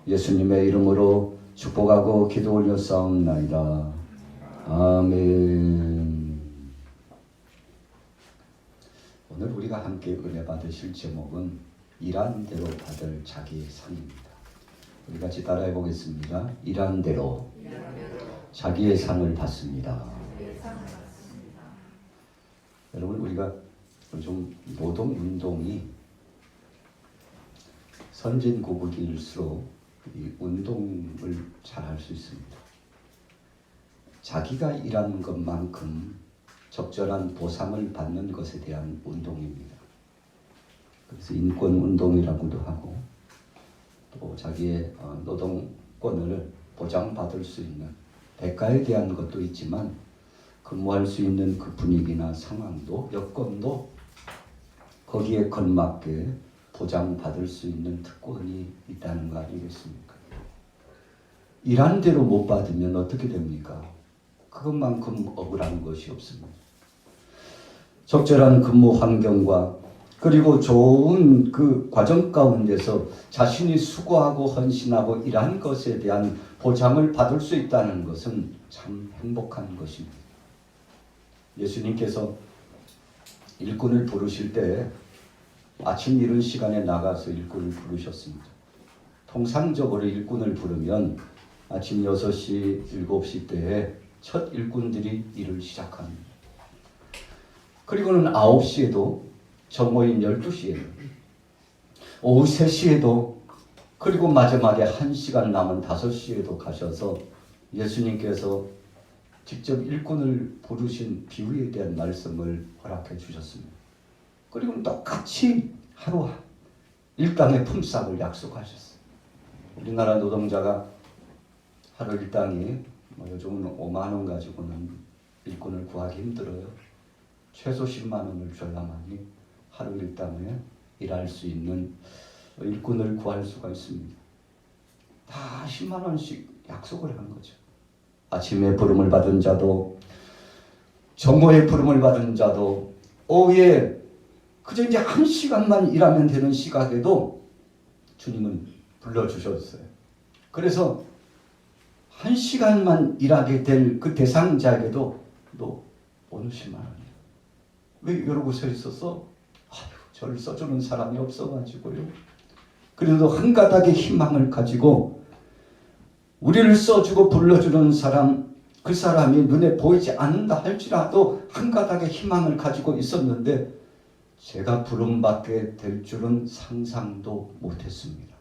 예수님의 이름으로 축복하고 기도 올려 싸움나이다. 아멘. 오늘 우리가 함께 은혜 받으실 제목은 일한 대로 받을 자기의 상입니다. 우리 같이 따라해 보겠습니다. 일한 대로 자기의 상을 받습니다. 여러분, 우리가 좀 노동운동이 선진국일수록 이 운동을 잘 할 수 있습니다. 자기가 일하는 것만큼 적절한 보상을 받는 것에 대한 운동입니다. 그래서 인권운동이라고도 하고 또 자기의 노동권을 보장받을 수 있는 대가에 대한 것도 있지만 근무할 수 있는 그 분위기나 상황도 여건도 거기에 걸맞게 보장받을 수 있는 특권이 있다는 거 아니겠습니까? 일한 대로 못 받으면 어떻게 됩니까? 그것만큼 억울한 것이 없습니다. 적절한 근무 환경과 그리고 좋은 그 과정 가운데서 자신이 수고하고 헌신하고 일한 것에 대한 보장을 받을 수 있다는 것은 참 행복한 것입니다. 예수님께서 일꾼을 부르실 때 아침 이른 시간에 나가서 일꾼을 부르셨습니다. 통상적으로 일꾼을 부르면 아침 6시, 7시 때에 첫 일꾼들이 일을 시작합니다. 그리고는 9시에도 정오인 12시에도 오후 3시에도 그리고 마지막에 1시간 남은 5시에도 가셔서 예수님께서 직접 일꾼을 부르신 비유에 대한 말씀을 허락해 주셨습니다. 그리고 똑같이 하루 일당의 품삯을 약속하셨어요. 우리나라 노동자가 하루 일당이 요즘은 5만 원 가지고는 일꾼을 구하기 힘들어요. 최소 10만 원을 줘야만이 하루 일당에 일할 수 있는 일꾼을 구할 수가 있습니다. 다 10만 원씩 약속을 한 거죠. 아침에 부름을 받은 자도 정오에 부름을 받은 자도 오후에 그저 이제 1시간만 일하면 되는 시각에도 주님은 불러주셨어요. 그래서 1시간만 일하게 될 그 대상자에게도 너 오늘 10만 원이야. 왜 이러고 서 있었어? 아유, 저를 써주는 사람이 없어가지고요. 그래도 한 가닥의 희망을 가지고 우리를 써주고 불러주는 사람, 그 사람이 눈에 보이지 않는다 할지라도 한 가닥의 희망을 가지고 있었는데 제가 부름받게 될 줄은 상상도 못했습니다.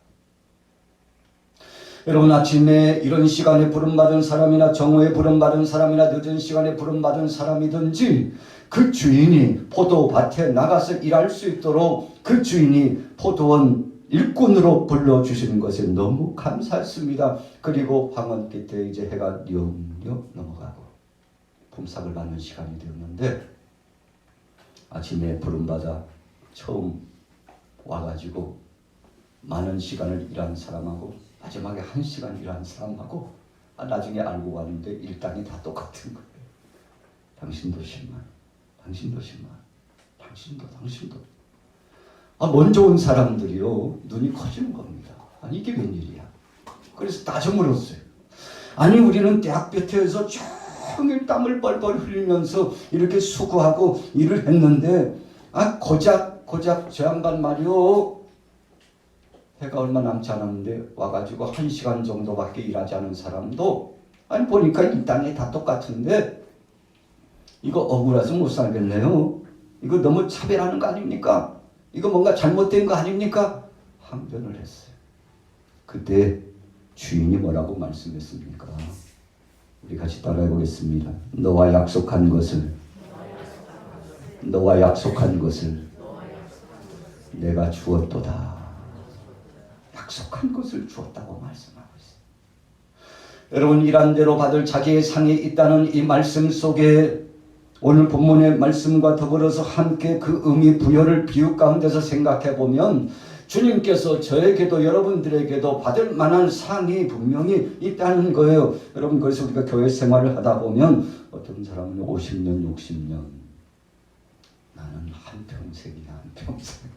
여러분, 아침에 이런 시간에 부름받은 사람이나 정오에 부름받은 사람이나 늦은 시간에 부름받은 사람이든지 그 주인이 포도밭에 나가서 일할 수 있도록 그 주인이 포도원 일꾼으로 불러주시는 것에 너무 감사했습니다. 그리고 황혼빛에 이제 해가 뉘엿뉘엿 넘어가고 품삯을 받는 시간이 되었는데 아침에 부름받아 처음 와가지고 많은 시간을 일한 사람하고 마지막에 1시간 일한 사람하고 나중에 알고 왔는데 일당이 다 똑같은 거예요. 당신도 10만, 당신도 10만, 당신도. 먼저 온 사람들이요, 눈이 커지는 겁니다. 아니, 이게 웬일이야. 그래서 따져 물었어요. 아니, 우리는 대학볕에서 종일 땀을 뻘뻘 흘리면서 이렇게 수고하고 일을 했는데 고작 저 양반 말이요, 해가 얼마 남지 않았는데 와가지고 1시간 정도밖에 일하지 않은 사람도 아니 보니까 이 땅에 다 똑같은데 이거 억울해서 못 살겠네요. 이거 너무 차별하는 거 아닙니까? 이거 뭔가 잘못된 거 아닙니까? 항변을 했어요. 그때 주인이 뭐라고 말씀했습니까? 우리 같이 따라해 보겠습니다. 너와 약속한 것을 내가 주었도다. 약속한 것을 주었다고 말씀하고 있습니다. 여러분, 일한 대로 받을 자기의 상이 있다는 이 말씀 속에 오늘 본문의 말씀과 더불어서 함께 그 의미 부여를 비유 가운데서 생각해 보면 주님께서 저에게도 여러분들에게도 받을 만한 상이 분명히 있다는 거예요. 여러분, 그래서 우리가 교회 생활을 하다 보면 어떤 사람은 50년, 60년, 나는 한평생이야, 한평생.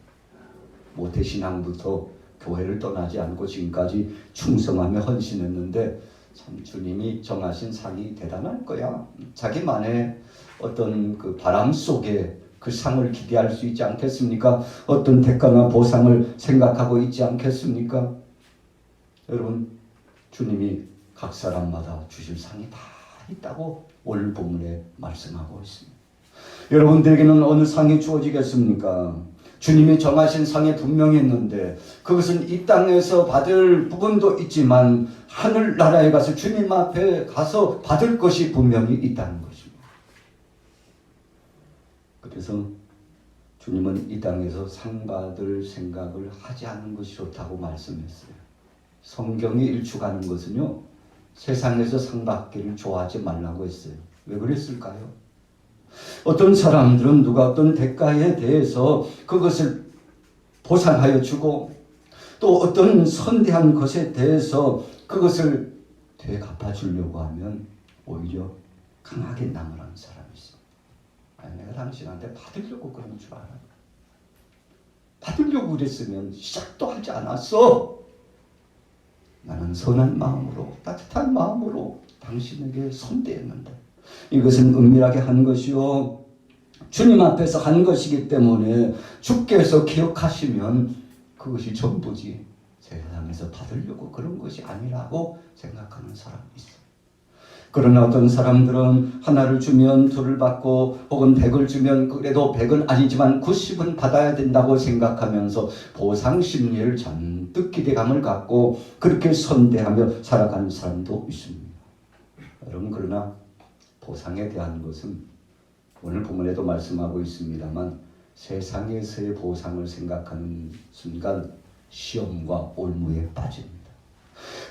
모태신앙부터 교회를 떠나지 않고 지금까지 충성하며 헌신했는데 참 주님이 정하신 상이 대단할 거야. 자기만의 어떤 그 바람 속에 그 상을 기대할 수 있지 않겠습니까? 어떤 대가나 보상을 생각하고 있지 않겠습니까? 여러분, 주님이 각 사람마다 주실 상이 다 있다고 오늘 본문에 말씀하고 있습니다. 여러분들에게는 어느 상이 주어지겠습니까? 주님이 정하신 상이 분명히 있는데 그것은 이 땅에서 받을 부분도 있지만 하늘나라에 가서 주님 앞에 가서 받을 것이 분명히 있다는 것입니다. 그래서 주님은 이 땅에서 상 받을 생각을 하지 않는 것이 좋다고 말씀했어요. 성경이 일축하는 것은요, 세상에서 상 받기를 좋아하지 말라고 했어요. 왜 그랬을까요? 어떤 사람들은 누가 어떤 대가에 대해서 그것을 보상하여 주고 또 어떤 선대한 것에 대해서 그것을 되갚아 주려고 하면 오히려 강하게 나무라는 사람이 있습니다. 아니, 내가 당신한테 받으려고 그런 줄 알아. 받으려고 그랬으면 시작도 하지 않았어. 나는 선한 마음으로, 따뜻한 마음으로 당신에게 선대했는데 이것은 은밀하게 한 것이요, 주님 앞에서 한 것이기 때문에 주께서 기억하시면 그것이 전부지 세상에서 받으려고 그런 것이 아니라고 생각하는 사람이 있어요. 그러나 어떤 사람들은 하나를 주면 둘을 받고 혹은 100을 주면 그래도 100은 아니지만 90은 받아야 된다고 생각하면서 보상 심리를 잔뜩 기대감을 갖고 그렇게 선대하며 살아가는 사람도 있습니다. 여러분, 그러나 보상에 대한 것은 오늘 본문에도 말씀하고 있습니다만 세상에서의 보상을 생각하는 순간 시험과 올무에 빠집니다.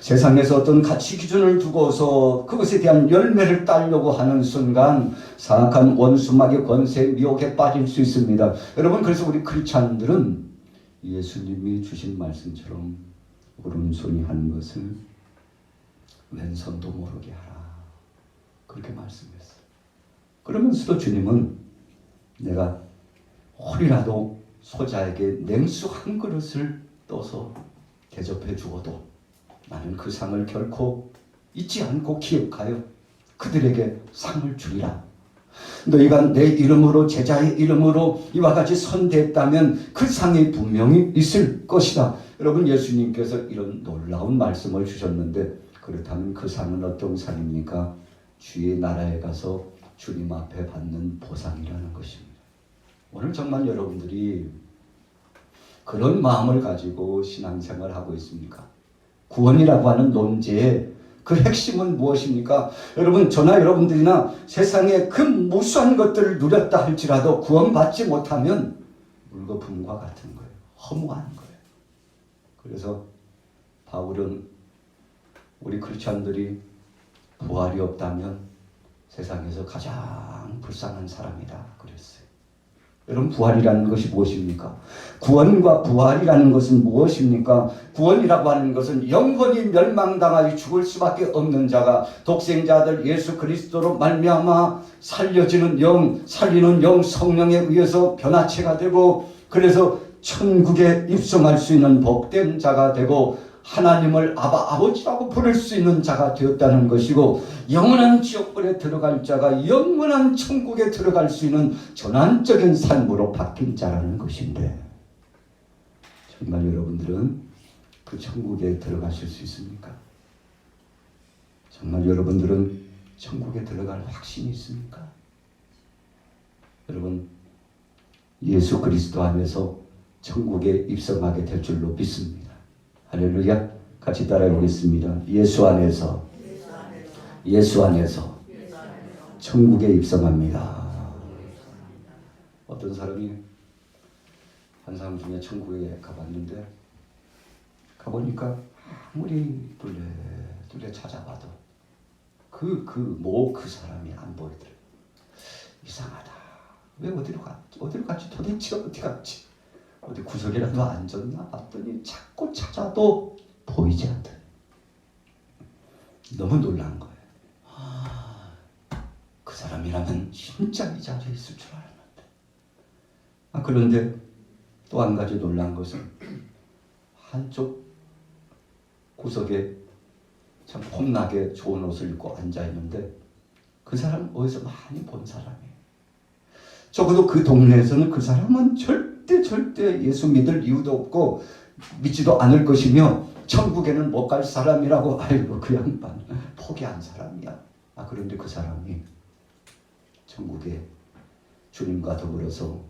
세상에서 어떤 가치 기준을 두고서 그것에 대한 열매를 따려고 하는 순간 사악한 원수막의 권세 미혹에 빠질 수 있습니다. 여러분, 그래서 우리 크리스찬들은 예수님이 주신 말씀처럼 오른손이 한 것을 왼손도 모르게 하라, 그렇게 말씀했어요. 그러면서도 주님은 내가 홀이라도 소자에게 냉수 한 그릇을 떠서 대접해 주어도 나는 그 상을 결코 잊지 않고 기억하여 그들에게 상을 주리라. 너희가 내 이름으로, 제자의 이름으로 이와 같이 선대했다면 그 상이 분명히 있을 것이다. 여러분, 예수님께서 이런 놀라운 말씀을 주셨는데 그렇다면 그 상은 어떤 상입니까? 주의 나라에 가서 주님 앞에 받는 보상이라는 것입니다. 오늘 정말 여러분들이 그런 마음을 가지고 신앙생활을 하고 있습니까? 구원이라고 하는 논제의 그 핵심은 무엇입니까? 여러분, 저나 여러분들이나 세상에 그 무수한 것들을 누렸다 할지라도 구원받지 못하면 물거품과 같은 거예요. 허무한 거예요. 그래서 바울은 우리 크리스찬들이 부활이 없다면 세상에서 가장 불쌍한 사람이다 그랬어요. 여러분, 부활이라는 것이 무엇입니까? 구원과 부활이라는 것은 무엇입니까? 구원이라고 하는 것은 영혼이 멸망당하여 죽을 수밖에 없는 자가 독생자들 예수 그리스도로 말미암아 살려지는 영, 살리는 영 성령에 의해서 변화체가 되고 그래서 천국에 입성할 수 있는 복된 자가 되고 하나님을 아버지라고 부를 수 있는 자가 되었다는 것이고 영원한 지옥불에 들어갈 자가 영원한 천국에 들어갈 수 있는 전환적인 삶으로 바뀐 자라는 것인데 정말 여러분들은 그 천국에 들어가실 수 있습니까? 정말 여러분들은 천국에 들어갈 확신이 있습니까? 여러분, 예수 그리스도 안에서 천국에 입성하게 될 줄로 믿습니다. 할렐루야. 같이 따라해 보겠습니다. 예수 안에서 천국에 입성합니다. 어떤 사람이 한 사람 중에 천국에 가봤는데 가보니까 아무리 둘레 찾아봐도 그 사람이 안 보이더래요. 이상하다. 왜 어디로 갔지? 도대체 어디 갔지? 어디 구석이라도 앉았나 봤더니 자꾸 찾아도 보이지 않더래. 너무 놀란 거예요. 그 사람이라면 진짜 이 자리에 있을 줄 알았는데. 그런데 또 한 가지 놀란 것은 한쪽 구석에 참 폼나게 좋은 옷을 입고 앉아있는데 그 사람 어디서 많이 본 사람이에요. 적어도 그 동네에서는 그 사람은 절대 예수 믿을 이유도 없고 믿지도 않을 것이며 천국에는 못 갈 사람이라고. 아이고 그 양반 포기한 사람이야. 그런데 그 사람이 천국에 주님과 더불어서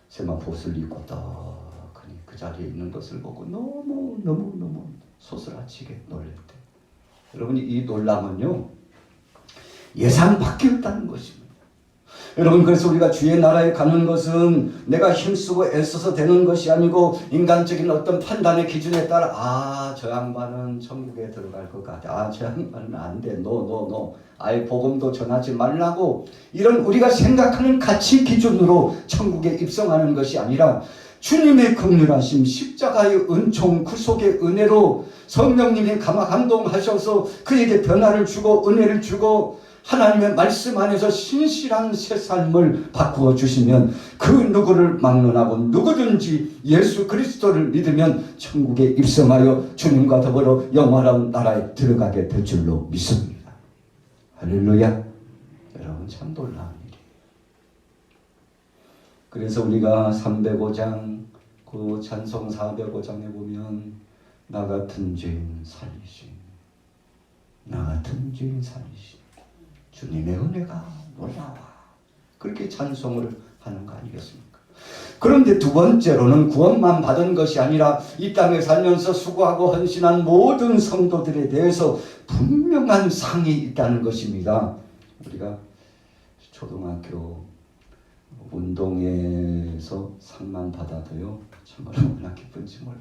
세마포옷을 입고 떡하니 그 자리에 있는 것을 보고 너무 소스라치게 놀랬대. 여러분 이 놀람은요 예상 밖이었다는 것입니다. 여러분 그래서 우리가 주의 나라에 가는 것은 내가 힘쓰고 애써서 되는 것이 아니고 인간적인 어떤 판단의 기준에 따라 저 양반은 천국에 들어갈 것 같아. 저 양반은 안 돼. 노. 아예 복음도 전하지 말라고 이런 우리가 생각하는 가치 기준으로 천국에 입성하는 것이 아니라 주님의 긍휼하심, 십자가의 은총, 구속의 은혜로 성령님이 감동하셔서 그에게 변화를 주고 은혜를 주고 하나님의 말씀 안에서 신실한 새 삶을 바꾸어 주시면 그 누구를 막론하고 누구든지 예수 그리스도를 믿으면 천국에 입성하여 주님과 더불어 영원한 나라에 들어가게 될 줄로 믿습니다. 할렐루야. 여러분 참 놀라운 일이에요. 그래서 우리가 305장 그 찬송 405장에 보면 나 같은 죄인 살리신, 나 같은 죄인 살리신 주님의 은혜가 놀라워. 그렇게 찬송을 하는 거 아니겠습니까? 그런데 두 번째로는 구원만 받은 것이 아니라 이 땅에 살면서 수고하고 헌신한 모든 성도들에 대해서 분명한 상이 있다는 것입니다. 우리가 초등학교 운동회에서 상만 받아도요 참 얼마나 기쁜지 몰라요.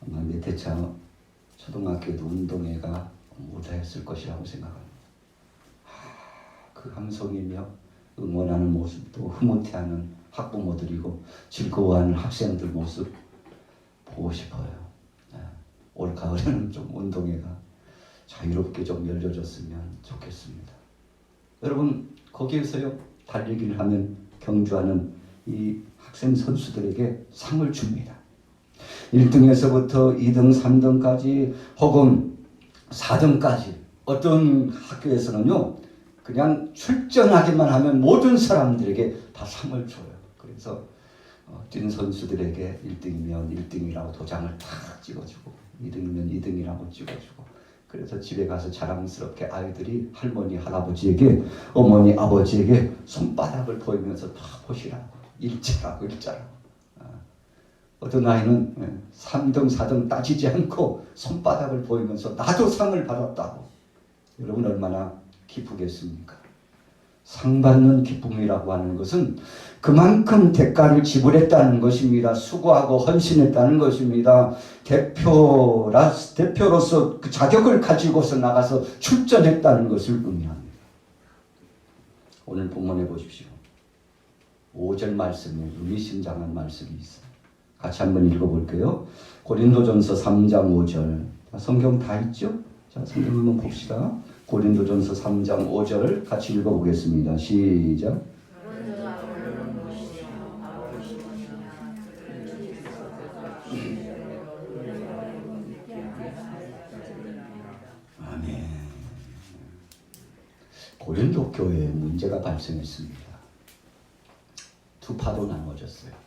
아마 밑에 참 초등학교도 운동회가 못했을 것이라고 생각합니다. 그 감성이며 응원하는 모습도 흐뭇해하는 학부모들이고 즐거워하는 학생들 모습 보고 싶어요. 올 가을에는 좀 운동회가 자유롭게 좀 열려졌으면 좋겠습니다. 여러분 거기에서요 달리기를 하면 경주하는 이 학생 선수들에게 상을 줍니다. 1등에서부터 2등, 3등까지 혹은 4등까지 어떤 학교에서는요 그냥 출전하기만 하면 모든 사람들에게 다 상을 줘요. 그래서 뛴 선수들에게 1등이면 1등이라고 도장을 탁 찍어주고 2등이면 2등이라고 찍어주고 그래서 집에 가서 자랑스럽게 아이들이 할머니 할아버지에게 어머니 아버지에게 손바닥을 보이면서 다 보시라고 일자라고 어떤 아이는 3등 4등 따지지 않고 손바닥을 보이면서 나도 상을 받았다고. 여러분 얼마나 기쁘겠습니까? 상 받는 기쁨이라고 하는 것은 그만큼 대가를 지불했다는 것입니다. 수고하고 헌신했다는 것입니다. 대표로서 그 자격을 가지고서 나가서 출전했다는 것을 의미합니다. 오늘 본문에 보십시오. 5절 말씀에 의미심장한 말씀이 있어요. 같이 한번 읽어볼게요. 고린도전서 3장 5절. 성경 다 있죠? 자, 성경 한번 봅시다. 고린도전서 3장 5절을 같이 읽어보겠습니다. 시작. 아멘. 고린도 교회에 문제가 발생했습니다. 두 파로 나눠졌어요.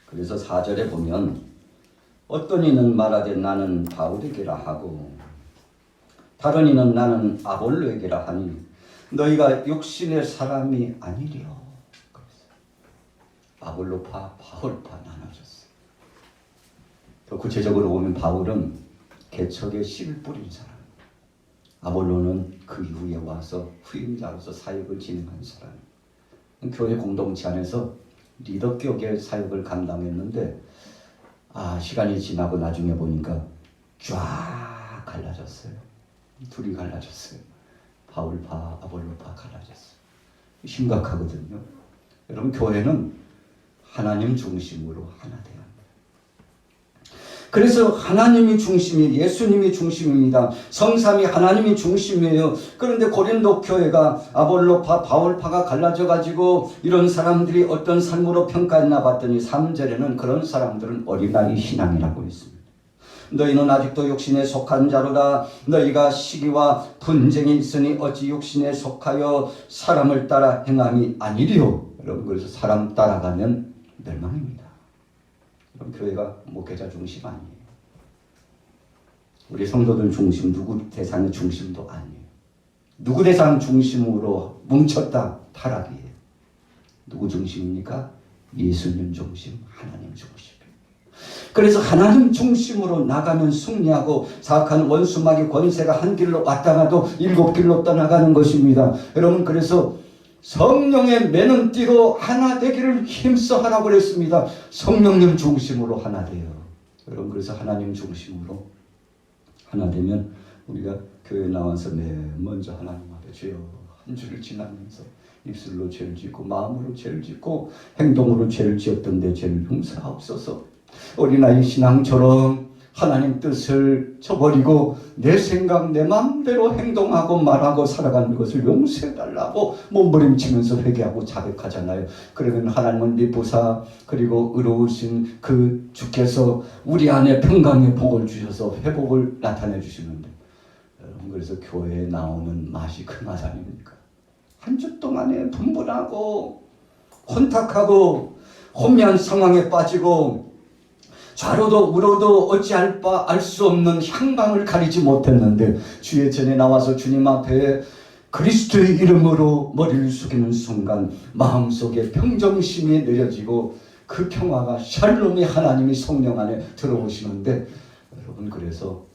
그래서 4절에 보면 어떤 이는 말하되 나는 바울에게라 하고 다른 이는 나는 아볼로에게라 하니 너희가 육신의 사람이 아니리요. 아볼로파 바울파 나눠졌어요. 더 구체적으로 보면 바울은 개척에 씨를 뿌린 사람, 아볼로는 그 이후에 와서 후임자로서 사역을 진행한 사람. 교회 공동체 안에서 리더격의 사역을 감당했는데 시간이 지나고 나중에 보니까 쫙 갈라졌어요. 둘이 갈라졌어요. 바울파, 아볼로파 갈라졌어요. 심각하거든요. 여러분 교회는 하나님 중심으로 하나 돼야 합니다. 그래서 하나님이 중심이, 예수님이 중심입니다. 성삼위 하나님이 중심이에요. 그런데 고린도 교회가 아볼로파, 바울파가 갈라져 가지고 이런 사람들이 어떤 삶으로 평가했나 봤더니 3절에는 그런 사람들은 어린아이 신앙이라고 했습니다. 너희는 아직도 육신에 속한 자로다. 너희가 시기와 분쟁이 있으니 어찌 육신에 속하여 사람을 따라 행함이 아니리요. 여러분, 그래서 사람 따라가면 멸망입니다. 그럼 교회가 목회자 중심 아니에요. 우리 성도들 중심, 누구 대상 중심도 아니에요. 누구 대상 중심으로 뭉쳤다 타락이에요. 누구 중심입니까? 예수님 중심, 하나님 중심. 그래서 하나님 중심으로 나가면 승리하고 사악한 원수마귀 권세가 한 길로 왔다가도 7길로 떠나가는 것입니다. 여러분, 그래서 성령의 매는 띠로 하나 되기를 힘써 하라고 그랬습니다. 성령님 중심으로 하나 돼요. 여러분, 그래서 하나님 중심으로 하나 되면 우리가 교회 나와서 맨 먼저 하나님 앞에 주여 한 주를 지나면서 입술로 죄를 짓고 마음으로 죄를 짓고 행동으로 죄를 지었던데 죄를 용서하옵소서. 어린아이 신앙처럼 하나님 뜻을 저버리고 내 생각 내 마음대로 행동하고 말하고 살아가는 것을 용서해달라고 몸부림치면서 회개하고 자백하잖아요. 그러면 하나님은 미쁘사 그리고 의로우신 그 주께서 우리 안에 평강의 복을 주셔서 회복을 나타내 주시는데, 여러분, 그래서 교회에 나오는 맛이 그 맛 아닙니까? 한 주 동안에 분분하고 혼탁하고 혼미한 상황에 빠지고 좌로도 우로도 어찌할 바 알 수 없는 향방을 가리지 못했는데 주의 전에 나와서 주님 앞에 그리스도의 이름으로 머리를 숙이는 순간 마음속에 평정심이 내려지고 그 평화가 샬롬이 하나님이 성령 안에 들어오시는데, 여러분, 그래서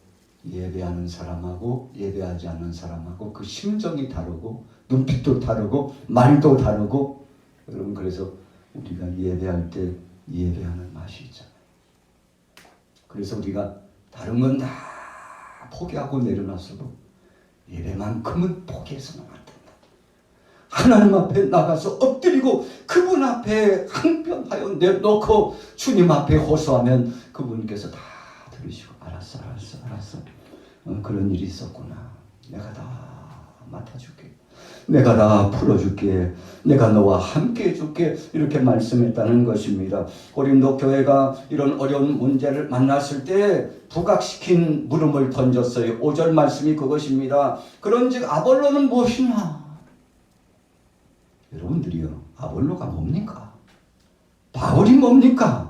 예배하는 사람하고 예배하지 않는 사람하고 그 심정이 다르고 눈빛도 다르고 말도 다르고, 여러분, 그래서 우리가 예배할 때 예배하는 맛이 있잖아요. 그래서 우리가 다른 건 다 포기하고 내려놨어도 예배만큼은 포기해서는 안 된다. 하나님 앞에 나가서 엎드리고 그분 앞에 항변하여 내놓고 주님 앞에 호소하면 그분께서 다 들으시고 알았어. 그런 일이 있었구나. 내가 다 맡아줄게. 내가 다 풀어줄게. 내가 너와 함께 해줄게. 이렇게 말씀했다는 것입니다. 고린도 교회가 이런 어려운 문제를 만났을 때 부각시킨 물음을 던졌어요. 5절 말씀이 그것입니다. 그런즉 아볼로는 무엇이냐? 여러분들이요, 아볼로가 뭡니까? 바울이 뭡니까?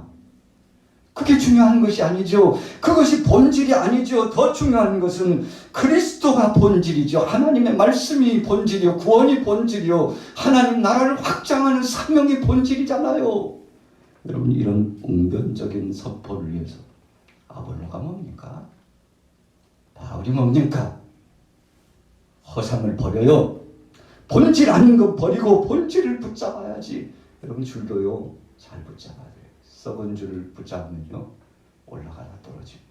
그게 중요한 것이 아니죠. 그것이 본질이 아니죠. 더 중요한 것은 그리스도가 본질이죠. 하나님의 말씀이 본질이요, 구원이 본질이요, 하나님 나라를 확장하는 사명이 본질이잖아요. 여러분, 이런 웅변적인 선포를 위해서 아볼로가 뭡니까? 바울이 뭡니까? 허상을 버려요. 본질 아닌 거 버리고 본질을 붙잡아야지. 여러분, 줄도요 잘 붙잡아야 돼요. 썩은 줄을 붙잡으면요 올라가다 떨어집니다.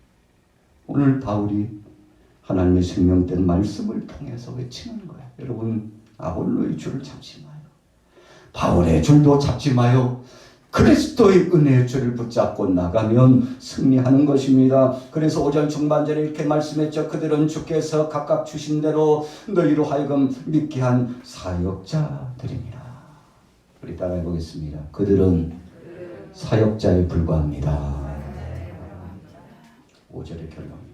오늘 바울이 하나님의 생명된 말씀을 통해서 외치는 거예요. 여러분, 아볼로의 줄을 잡지 마요. 바울의 줄도 잡지 마요. 그리스도의 은혜의 줄을 붙잡고 나가면 승리하는 것입니다. 그래서 5절 중반절에 이렇게 말씀했죠. 그들은 주께서 각각 주신 대로 너희로 하여금 믿게 한 사역자들입니다. 우리 따라해 보겠습니다. 그들은 사역자에 불과합니다. 5절의 결론이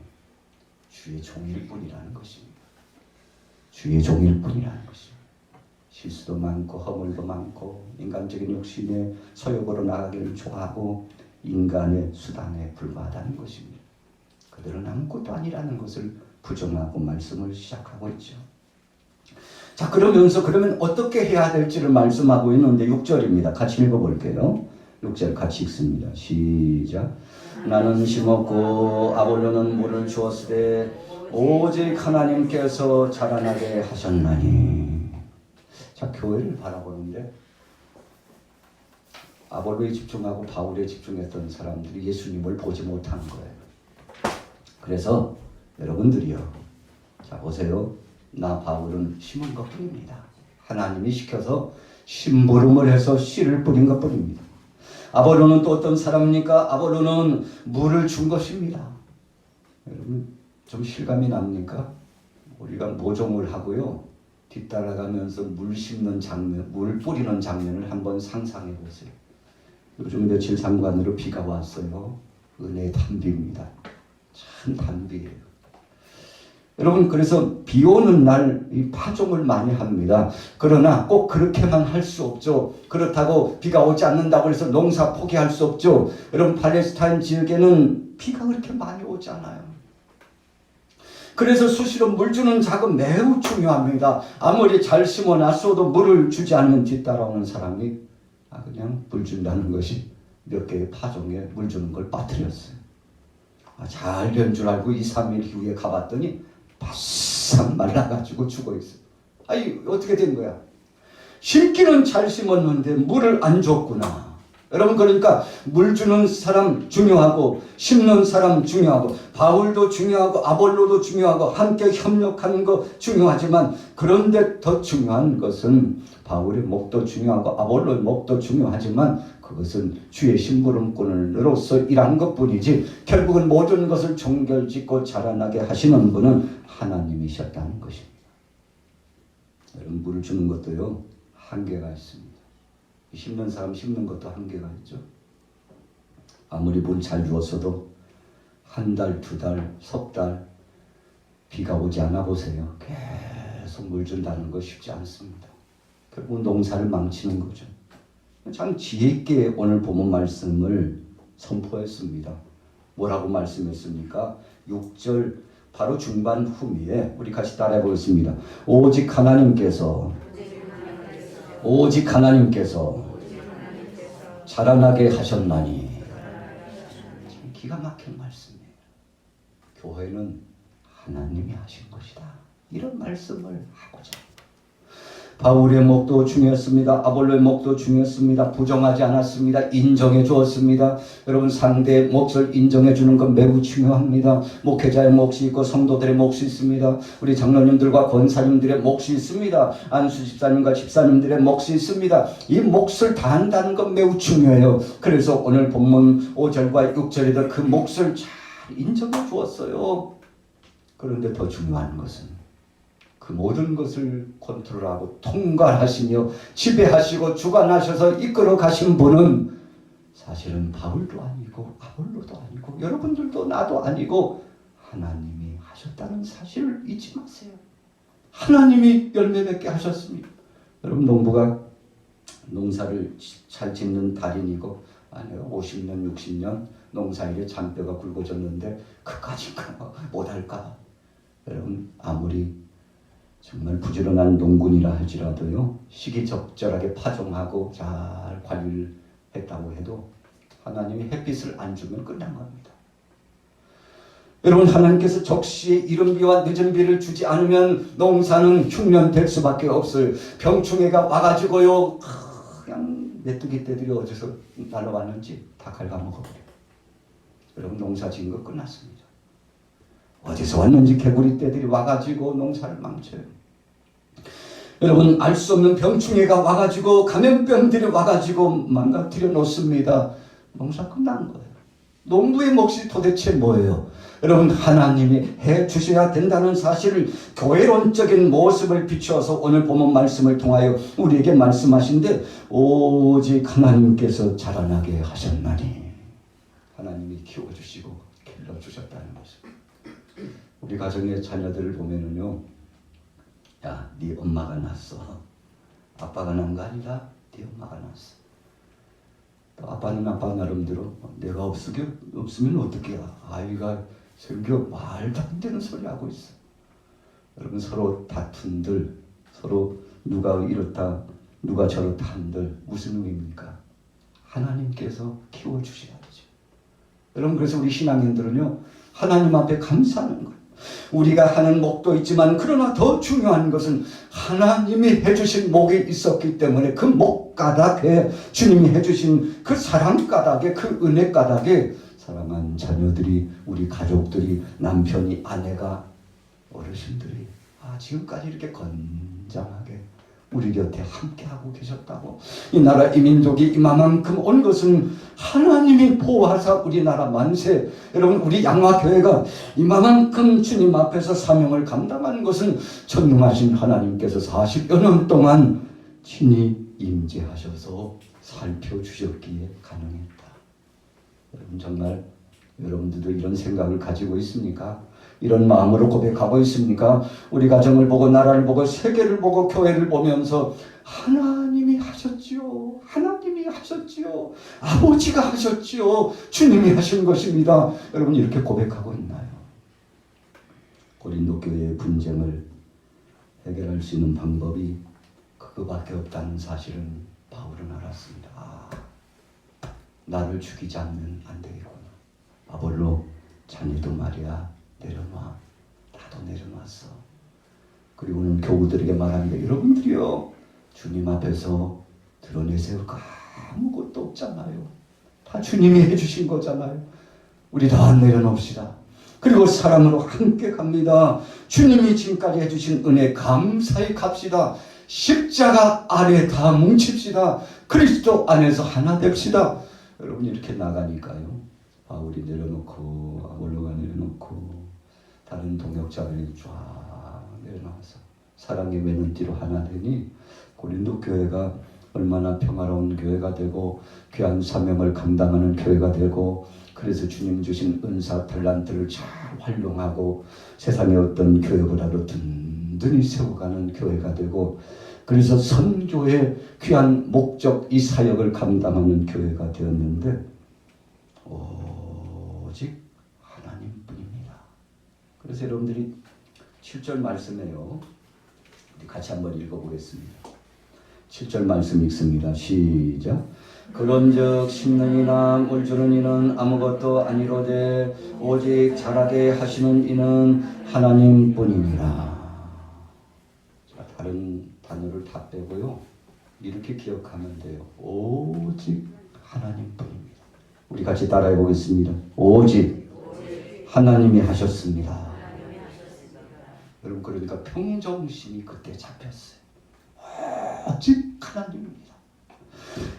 주의 종일 뿐이라는 것입니다. 주의 종일 뿐이라는 것입니다. 실수도 많고 허물도 많고 인간적인 욕심에 소욕으로 나가기를 좋아하고 인간의 수단에 불과하다는 것입니다. 그들은 아무것도 아니라는 것을 부정하고 말씀을 시작하고 있죠. 자, 그러면 어떻게 해야 될지를 말씀하고 있는데 6절입니다. 같이 읽어볼게요. 6절 같이 읽습니다. 시작. 나는 심었고 아볼로는 물을 주었으되 오직 하나님께서 자라나게 하셨나니. 자, 교회를 바라보는데 아볼로에 집중하고 바울에 집중했던 사람들이 예수님을 보지 못한 거예요. 그래서 여러분들이요, 자 보세요. 나 바울은 심은 것뿐입니다. 하나님이 시켜서 심부름을 해서 씨를 뿌린 것뿐입니다. 아볼로는 또 어떤 사람입니까? 아볼로는 물을 준 것입니다. 여러분 좀 실감이 납니까? 우리가 모종을 하고요. 뒤따라가면서 물 심는 장면, 물 뿌리는 장면을 한번 상상해 보세요. 요즘 며칠 상관으로 비가 왔어요. 은혜의 단비입니다. 참 단비예요. 여러분 그래서 비 오는 날 이 파종을 많이 합니다. 그러나 꼭 그렇게만 할 수 없죠. 그렇다고 비가 오지 않는다고 해서 농사 포기할 수 없죠. 여러분 팔레스타인 지역에는 비가 그렇게 많이 오지 않아요. 그래서 수시로 물 주는 작업 매우 중요합니다. 아무리 잘 심어놨어도 물을 주지 않으면 뒤따라오는 사람이 그냥 물 준다는 것이 몇 개의 파종에 물 주는 걸 빠뜨렸어요. 잘 된 줄 알고 2, 3일 후에 가봤더니 바싹 말라가지고 죽어있어요. 어떻게 된 거야? 심기는 잘 심었는데 물을 안 줬구나. 여러분 그러니까 물 주는 사람 중요하고 심는 사람 중요하고 바울도 중요하고 아볼로도 중요하고 함께 협력하는 거 중요하지만 그런데 더 중요한 것은 바울의 목도 중요하고 아볼로의 목도 중요하지만 그것은 주의 심부름꾼으로서 일한 것뿐이지 결국은 모든 것을 종결짓고 자라나게 하시는 분은 하나님이셨다는 것입니다. 여러분 물을 주는 것도요 한계가 있습니다. 심는 사람 심는 것도 한계가 있죠. 아무리 물 잘 주었어도 한 달, 두 달, 석 달 비가 오지 않아 보세요. 계속 물 준다는 거 쉽지 않습니다. 결국 농사를 망치는 거죠. 참 지혜 있게 오늘 본문 말씀을 선포했습니다. 뭐라고 말씀했습니까? 6절 바로 중반 후미에 우리 같이 따라해 보겠습니다. 오직 하나님께서 자라나게 하셨나니. 참 기가 막힌 말씀이에요. 교회는 하나님이 하신 것이다. 이런 말씀을 하고자. 바울의 목도 중요했습니다. 아볼로의 목도 중요했습니다. 부정하지 않았습니다. 인정해 주었습니다. 여러분 상대의 몫을 인정해 주는 건 매우 중요합니다. 목회자의 몫이 있고 성도들의 몫이 있습니다. 우리 장로님들과 권사님들의 몫이 있습니다. 안수 집사님과 집사님들의 몫이 있습니다. 이 몫을 다한다는 건 매우 중요해요. 그래서 오늘 본문 5절과 6절에도 그 몫을 잘 인정해 주었어요. 그런데 더 중요한 것은 그 모든 것을 컨트롤하고 통괄하시며 지배하시고 주관하셔서 이끌어 가신 분은 사실은 바울도 아니고 아볼로도 아니고 여러분들도 나도 아니고 하나님이 하셨다는 사실을 잊지 마세요. 하나님이 열매 맺게 하셨습니다. 여러분 농부가 농사를 잘 짓는 달인이고 50년 60년 농사일에 잔뼈가 굵어졌는데 그까짓가 못할까? 여러분 아무리 정말 부지런한 농군이라 할지라도요 시기적절하게 파종하고 잘 관리를 했다고 해도 하나님이 햇빛을 안 주면 끝난 겁니다. 여러분 하나님께서 적시에 이른 비와 늦은 비를 주지 않으면 농사는 흉년될 수밖에 없어요. 병충해가 와가지고요 그냥 메뚜기 떼들이 어디서 날아왔는지 다 갉아먹어버려요. 여러분 농사 지은 거 끝났습니다. 어디서 왔는지 개구리 떼들이 와가지고 농사를 망쳐요. 여러분 알 수 없는 병충해가 와가지고 감염병들이 와가지고 망가뜨려 놓습니다. 농사 끝난 거예요. 농부의 몫이 도대체 뭐예요? 여러분 하나님이 해주셔야 된다는 사실을 교회론적인 모습을 비추어서 오늘 본문 말씀을 통하여 우리에게 말씀하신데 오직 하나님께서 자라나게 하셨나니 하나님이 키워주시고 길러주셨다는 것입니다. 우리 가정의 자녀들을 보면은요, 야, 네 엄마가 낳았어. 아빠가 낳은 거 아니라 네 엄마가 낳았어. 또 아빠는 아빠 나름대로 내가 없으면 어떻게 아이가 생겨 말도 안 되는 소리 하고 있어. 여러분 서로 다툰들, 서로 누가 이렇다, 누가 저렇다 한들 무슨 의미입니까? 하나님께서 키워주셔야죠. 여러분 그래서 우리 신앙인들은요, 하나님 앞에 감사하는 거예요. 우리가 하는 목도 있지만 그러나 더 중요한 것은 하나님이 해주신 목이 있었기 때문에 그 목가닥에 주님이 해주신 그 사랑가닥에 그 은혜가닥에 사랑한 자녀들이 우리 가족들이 남편이 아내가 어르신들이 지금까지 이렇게 건장하게 우리 곁에 함께하고 계셨다고. 이 나라 이 민족이 이만큼 온 것은 하나님이 보호하사 우리나라 만세. 여러분 우리 양화교회가 이만큼 주님 앞에서 사명을 감당하는 것은 전능하신 하나님께서 40여 년 동안 친히 임재하셔서 살펴주셨기에 가능했다. 여러분 정말 여러분들도 이런 생각을 가지고 있습니까? 이런 마음으로 고백하고 있습니까? 우리 가정을 보고 나라를 보고 세계를 보고 교회를 보면서 하나님이 하셨지요. 하나님이 하셨지요. 아버지가 하셨지요. 주님이 하신 것입니다. 여러분 이렇게 고백하고 있나요? 고린도 교회의 분쟁을 해결할 수 있는 방법이 그거밖에 없다는 사실은 바울은 알았습니다. 나를 죽이지 않으면 안 되겠구나. 바울로 자네도 말이야 내려놔. 나도 내려놨어. 그리고는 교우들에게 말합니다. 여러분들이요 주님 앞에서 드러내세울 거 아무것도 없잖아요. 다 주님이 해주신 거잖아요. 우리 다 내려놓읍시다. 그리고 사랑으로 함께 갑니다. 주님이 지금까지 해주신 은혜 감사히 갑시다. 십자가 아래 다 뭉칩시다. 그리스도 안에서 하나 됩시다. 여러분 이렇게 나가니까요. 바울이 내려놓고 아볼로가 내려놓고 다른 동역자들이 쫙 내려나와서 사랑의 매는띠로 하나 되니 고린도 교회가 얼마나 평화로운 교회가 되고 귀한 사명을 감당하는 교회가 되고 그래서 주님 주신 은사 talent를 잘 활용하고 세상의 어떤 교회보다도 든든히 세워가는 교회가 되고 그래서 선교의 귀한 목적 이 사역을 감당하는 교회가 되었는데 오직 하나님뿐입니다. 그래서 여러분들이 7절 말씀에요. 우리 같이 한번 읽어보겠습니다. 7절 말씀 읽습니다. 시작. 그런즉 심는 이나 물 주는 이는 아무것도 아니로되 오직 자라게 하시는 이는 하나님뿐이니라. 자, 다른 단어를 다 빼고요. 이렇게 기억하면 돼요. 오직 하나님뿐입니다. 우리 같이 따라해 보겠습니다. 오직 하나님이 하셨습니다. 여러분 그러니까 평정심이 그때 잡혔어요. 오직 하나님입니다.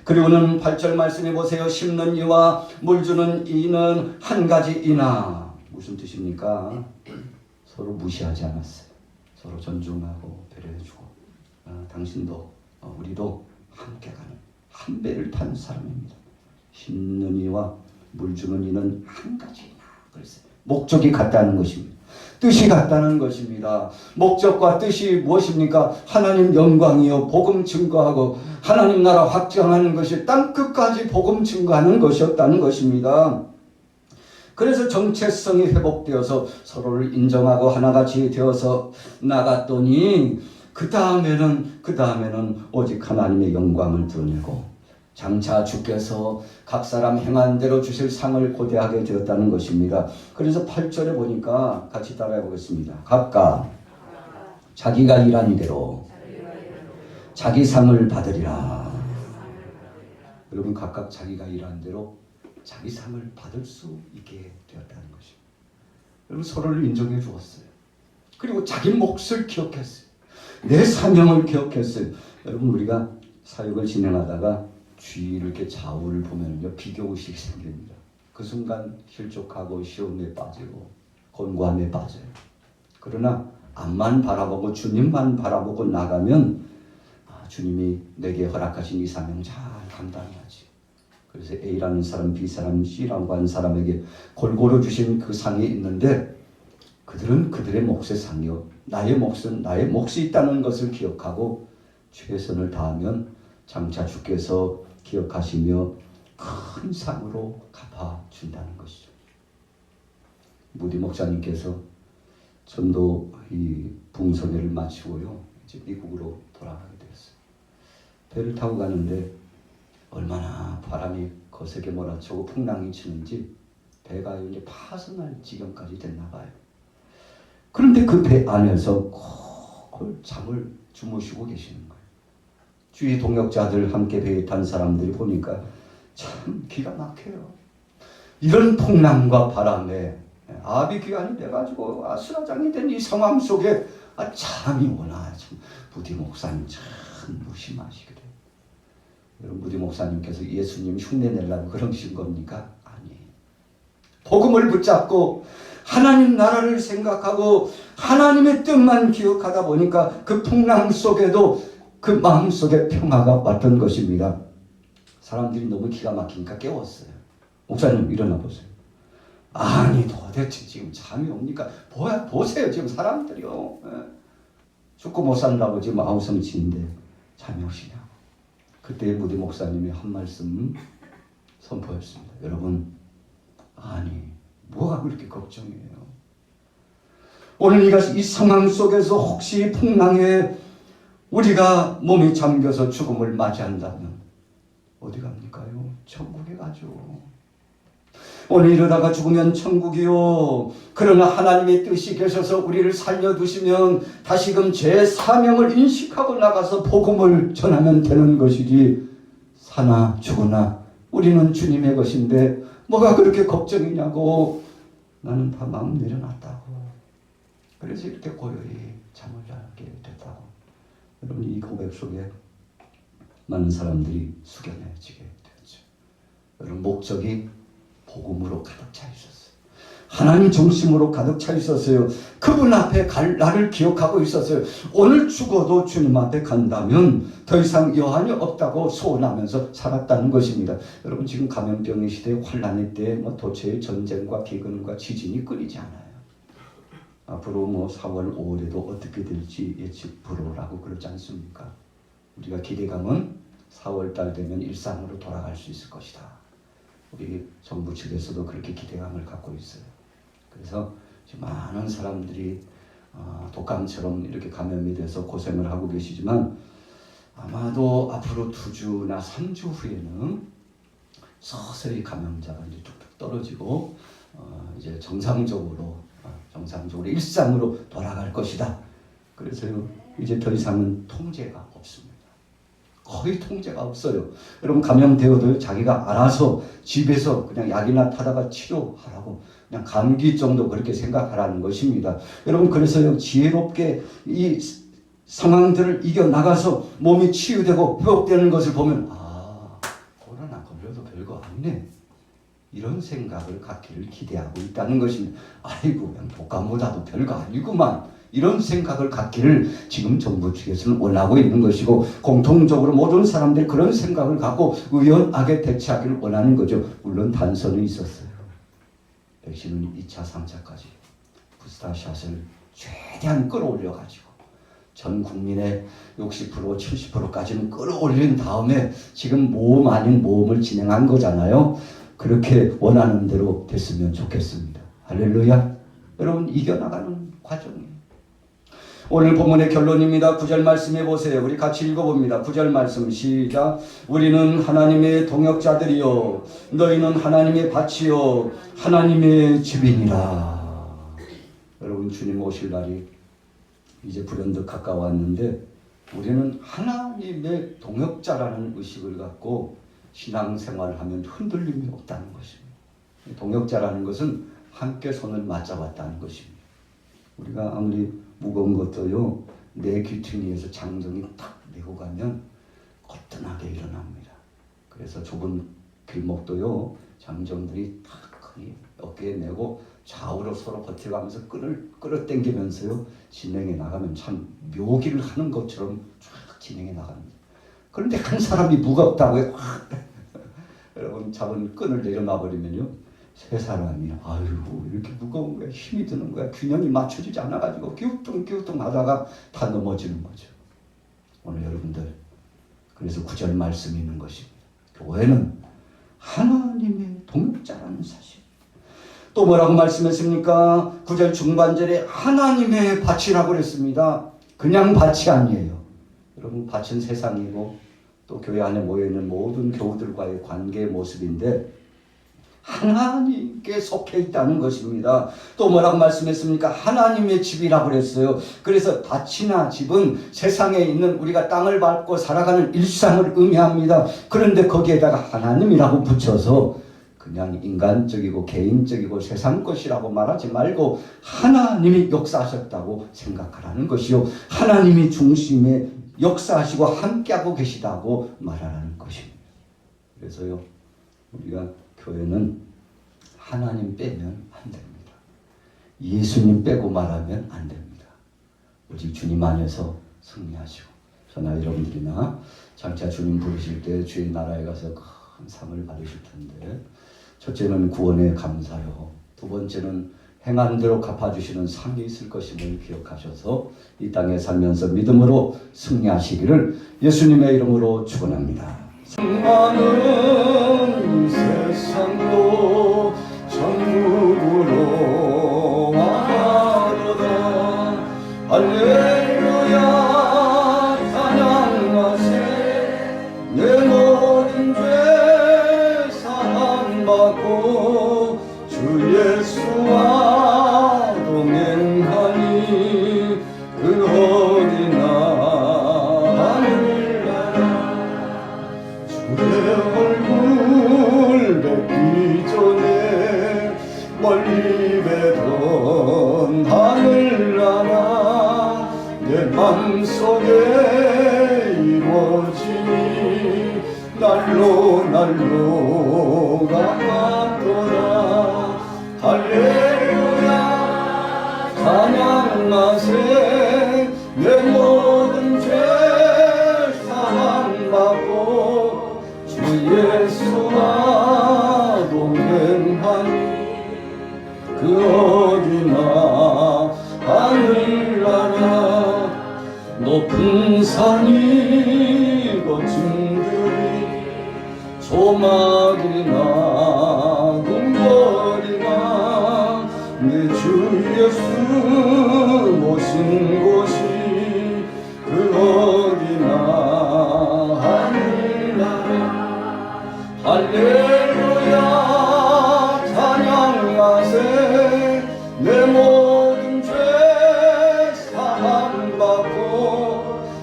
그리고는 8절 말씀해 보세요. 심는 이와 물 주는 이는 한 가지이나. 무슨 뜻입니까? 서로 무시하지 않았어요. 서로 존중하고 배려해주고 당신도 우리도 함께 가는 한 배를 탄 사람입니다. 심는 이와 물 주는 이는 한 가지이나. 그랬어요. 목적이 같다는 것입니다. 뜻이 같다는 것입니다. 목적과 뜻이 무엇입니까? 하나님 영광이요 복음 증거하고 하나님 나라 확장하는 것이 땅끝까지 복음 증거하는 것이었다는 것입니다. 그래서 정체성이 회복되어서 서로를 인정하고 하나같이 되어서 나갔더니 그 다음에는 오직 하나님의 영광을 드러내고 장차 주께서 각 사람 행한 대로 주실 상을 고대하게 되었다는 것입니다. 그래서 8절에 보니까 같이 따라해 보겠습니다. 각각 자기가 일한 대로 자기 상을 받으리라. 여러분 각각 자기가 일한 대로 자기 상을 받을 수 있게 되었다는 것입니다. 여러분 서로를 인정해 주었어요. 그리고 자기 몫을 기억했어요. 내 사명을 기억했어요. 여러분 우리가 사역을 진행하다가 주위를 이렇게 좌우를 보면요 비교의식이 생깁니다. 그 순간 실족하고 시험에 빠지고 곤고함에 빠져요. 그러나 앞만 바라보고 주님만 바라보고 나가면 주님이 내게 허락하신 이 사명 잘 감당해야지. 그래서 A라는 사람, B사람, C라고 하는 사람에게 골고루 주신 그 상이 있는데 그들은 그들의 몫의 상이요 나의 몫은 나의 몫이 있다는 것을 기억하고 최선을 다하면 장차 주께서 기억하시며 큰 상으로 갚아준다는 것이죠. 무디 목사님께서 전도 이 붕성회를 마치고요 이제 미국으로 돌아가게 되었어요. 배를 타고 가는데 얼마나 바람이 거세게 몰아치고 풍랑이 치는지 배가 이제 파손할 지경까지 됐나 봐요. 그런데 그 배 안에서 꼭 잠을 주무시고 계시는 거예요. 주위 동역자들 함께 배에 탄 사람들이 보니까 참 기가 막혀요. 이런 풍랑과 바람에 아비규환이 돼가지고 아수라장이 된 이 상황 속에 잠이 오나 참 부디 목사님 참 참 무심하시기래. 여러분, 무디 목사님께서 예수님 흉내 내려고 그러신 겁니까? 아니에요. 복음을 붙잡고 하나님 나라를 생각하고 하나님의 뜻만 기억하다 보니까 그 풍랑 속에도 그 마음속에 평화가 왔던 것입니다. 사람들이 너무 기가 막히니까 깨웠어요. 목사님 일어나 보세요. 아니 도대체 지금 잠이 옵니까? 보세요 지금 사람들이요. 죽고 못 산다고 지금 아우성치인데 잠이 오시냐고. 그때 무디 목사님이 한 말씀 선포했습니다. 여러분, 아니 뭐가 그렇게 걱정이에요? 오늘 이 상황 속에서 혹시 풍랑에 우리가 몸이 잠겨서 죽음을 맞이한다면 어디 갑니까요? 천국에 가죠. 오늘 이러다가 죽으면 천국이요. 그러나 하나님의 뜻이 계셔서 우리를 살려두시면 다시금 제 사명을 인식하고 나가서 복음을 전하면 되는 것이지, 사나 죽으나 우리는 주님의 것인데 뭐가 그렇게 걱정이냐고. 나는 다 마음 내려놨다고. 그래서 이렇게 고요히 잠을 자게 됐다고. 여러분, 이 고백 속에 많은 사람들이 숙연해지게 되었죠. 여러분, 목적이 복음으로 가득 차 있었어요. 하나님 중심으로 가득 차 있었어요. 그분 앞에 갈 나를 기억하고 있었어요. 오늘 죽어도 주님 앞에 간다면 더 이상 여한이 없다고 소원하면서 살았다는 것입니다. 여러분, 지금 감염병의 시대, 환란의 때 도처에 전쟁과 기근과 지진이 끊이지 않아요. 앞으로 4월, 5월에도 어떻게 될지 예측 불허라고 그러지 않습니까? 우리가 기대감은 4월달 되면 일상으로 돌아갈 수 있을 것이다. 우리 정부 측에서도 그렇게 기대감을 갖고 있어요. 그래서 지금 많은 사람들이 독감처럼 이렇게 감염이 돼서 고생을 하고 계시지만 아마도 앞으로 2주나 3주 후에는 서서히 감염자가 이제 뚝뚝 떨어지고 이제 정상적으로 일상으로 돌아갈 것이다. 그래서요, 이제 더 이상은 통제가 없습니다. 거의 통제가 없어요. 여러분, 감염되어도 자기가 알아서 집에서 그냥 약이나 타다가 치료하라고, 그냥 감기 정도 그렇게 생각하라는 것입니다. 여러분, 그래서요, 지혜롭게 이 상황들을 이겨나가서 몸이 치유되고 회복되는 것을 보면 코로나 걸려도 별거 아니네, 이런 생각을 갖기를 기대하고 있다는 것입니다. 아이고, 그냥 독감보다도 별거 아니구만, 이런 생각을 갖기를 지금 정부 측에서는 원하고 있는 것이고, 공통적으로 모든 사람들이 그런 생각을 갖고 의연하게 대처하기를 원하는 거죠. 물론 단서는 있었어요. 백신은 2차, 3차까지 부스터샷을 최대한 끌어올려가지고 전 국민의 60%, 70%까지는 끌어올린 다음에 지금 모험 아닌 모험을 진행한 거잖아요. 그렇게 원하는 대로 됐으면 좋겠습니다. 할렐루야. 여러분, 이겨나가는 과정이에요. 오늘 본문의 결론입니다. 9절 말씀해 보세요. 우리 같이 읽어봅니다. 9절 말씀 시작. 우리는 하나님의 동역자들이요 너희는 하나님의 밭이요 하나님의 집이니라. 여러분, 주님 오실 날이 이제 불현듯 가까웠는데 우리는 하나님의 동역자라는 의식을 갖고 신앙생활을 하면 흔들림이 없다는 것입니다. 동역자라는 것은 함께 손을 맞잡았다는 것입니다. 우리가 아무리 무거운 것도요, 내 귀퉁이에서 장정이 탁 내고 가면 거뜬하게 일어납니다. 그래서 좁은 길목도요, 장정들이 탁 어깨에 내고 좌우로 서로 버텨가면서 끌어당기면서요, 진행해 나가면 참 묘기를 하는 것처럼 쫙 진행해 나갑니다. 그런데 한 사람이 무겁다고 해요. 여러분, 잡은 끈을 내려놔 버리면요, 세 사람이 아이고 이렇게 무거운 거야, 힘이 드는 거야, 균형이 맞춰지지 않아가지고 기우뚱기우뚱 하다가 다 넘어지는 거죠. 오늘 여러분들, 그래서 9절 말씀이 있는 것입니다. 교회는 하나님의 동역자라는 사실. 또 뭐라고 말씀했습니까? 9절 중반절에 하나님의 밭이라고 그랬습니다. 그냥 밭이 아니에요. 여러분, 밭은 세상이고 또 교회 안에 모여있는 모든 교우들과의 관계의 모습인데 하나님께 속해 있다는 것입니다. 또 뭐라고 말씀했습니까? 하나님의 집이라고 그랬어요. 그래서 밭이나 집은 세상에 있는 우리가 땅을 밟고 살아가는 일상을 의미합니다. 그런데 거기에다가 하나님이라고 붙여서 그냥 인간적이고 개인적이고 세상 것이라고 말하지 말고 하나님이 역사하셨다고 생각하라는 것이요, 하나님이 중심에 역사하시고 함께하고 계시다고 말하는 것입니다. 그래서요, 우리가 교회는 하나님 빼면 안 됩니다. 예수님 빼고 말하면 안 됩니다. 오직 주님 안에서 승리하시고, 저나 여러분들이나 장차 주님 부르실 때 주의 나라에 가서 큰 상을 받으실 텐데, 첫째는 구원에 감사요, 두 번째는 행한 대로 갚아주시는 상이 있을 것임을 기억하셔서 이 땅에 살면서 믿음으로 승리하시기를 예수님의 이름으로 축원합니다. 많은 세상도 천국으로 와가로다. 할렐루야 찬양하세. 내 모든 죄 사함받고 주 예수와 동행하니 그 어디나 내 얼굴 뵙기 전에 멀리 뵈던 하늘나라 내 맘속에 이루어지니 날로 가깝도다. 할렐루야 찬양하세. 내 모든 죄 사함받고 주 예수와 동행하니 그 어디나 하늘나라. 높은 산이 거친들이 조막이나 궁궐이나 내 주 예수 모신 곳이 그 어디나 할렐루야 찬양하세. 내 모든 죄 사함받고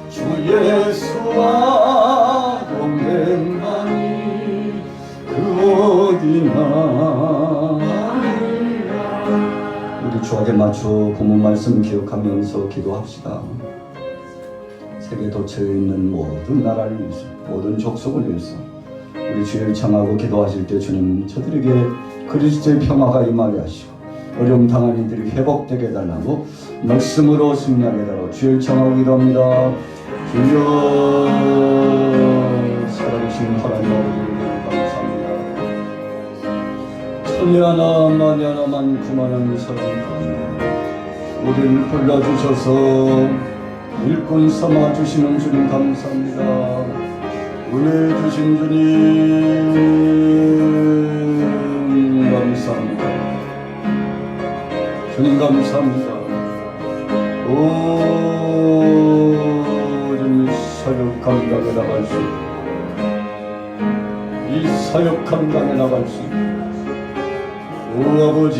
주 예수와 동행하니 그 어디나. 우리 주악에 맞춰 본문 말씀 기억하면서 기도합시다. 세계 도처에 있는 모든 나라를 위해서, 모든 족속을 위해서 우리 주를 청하고 기도하실 때 주님 저들에게 그리스도의 평화가 임하게 하시고 어려움 당한 이들이 회복되게 해달라고 말씀으로 승리하게 해달라고 주를 청하고 기도합니다. 주여 살아계신 하나님 아버지 감사합니다. 천리 하나 만리 하나 많구만한 사랑 가운데 우리를 불러주셔서 일꾼 삼아주시는 주님 감사합니다. 은혜 주신 주님 감사합니다. 주님 감사합니다. 오 주님 사역 감당해 나갈 수 있고 이 사역 감당해 나갈 수 있고 오 아버지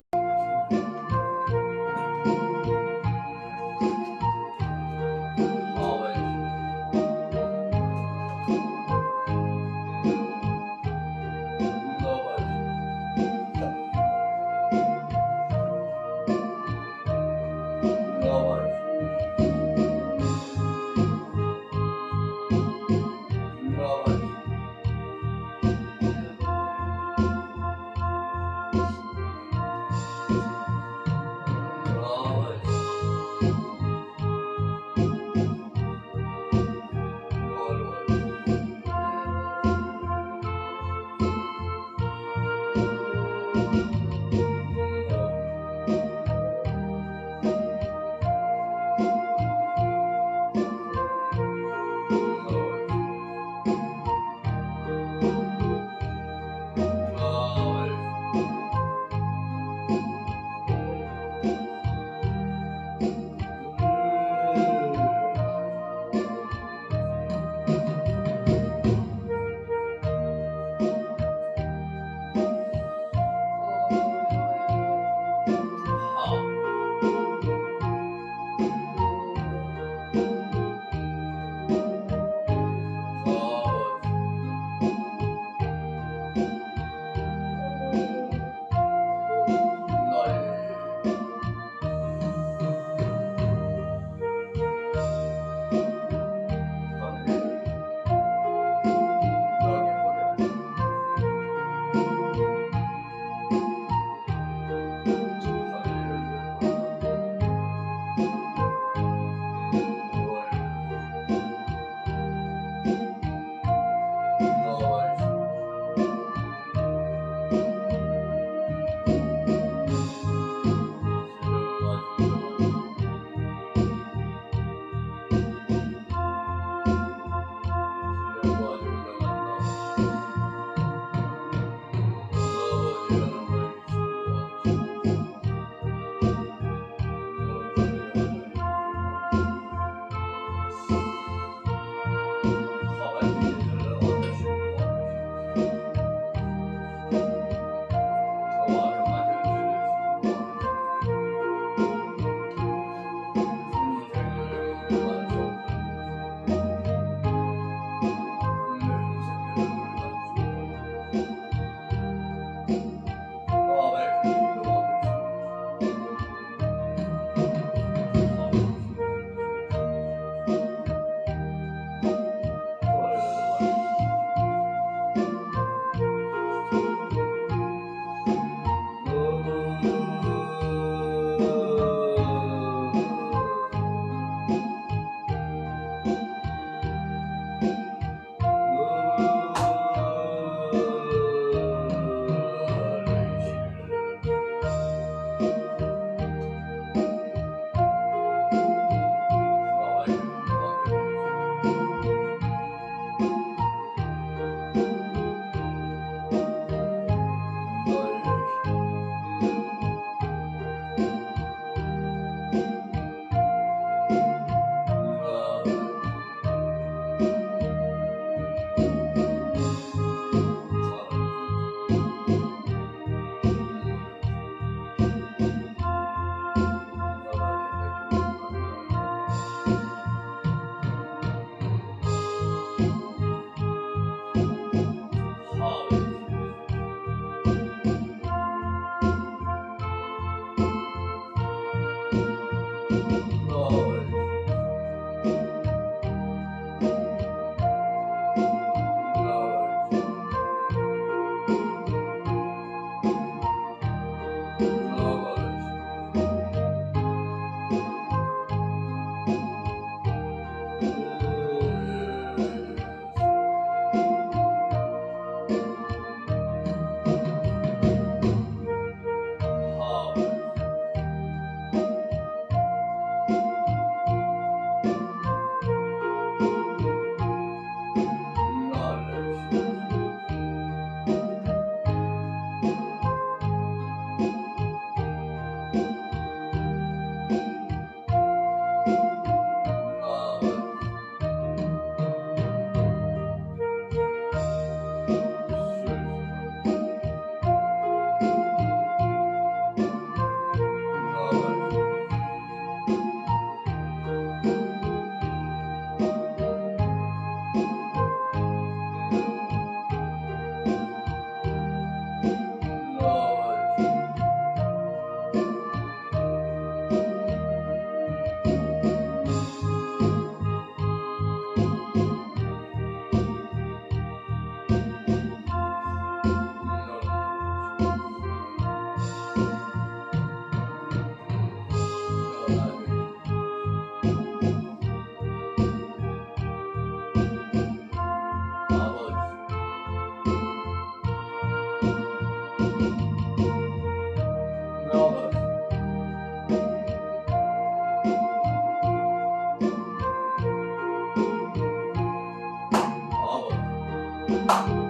주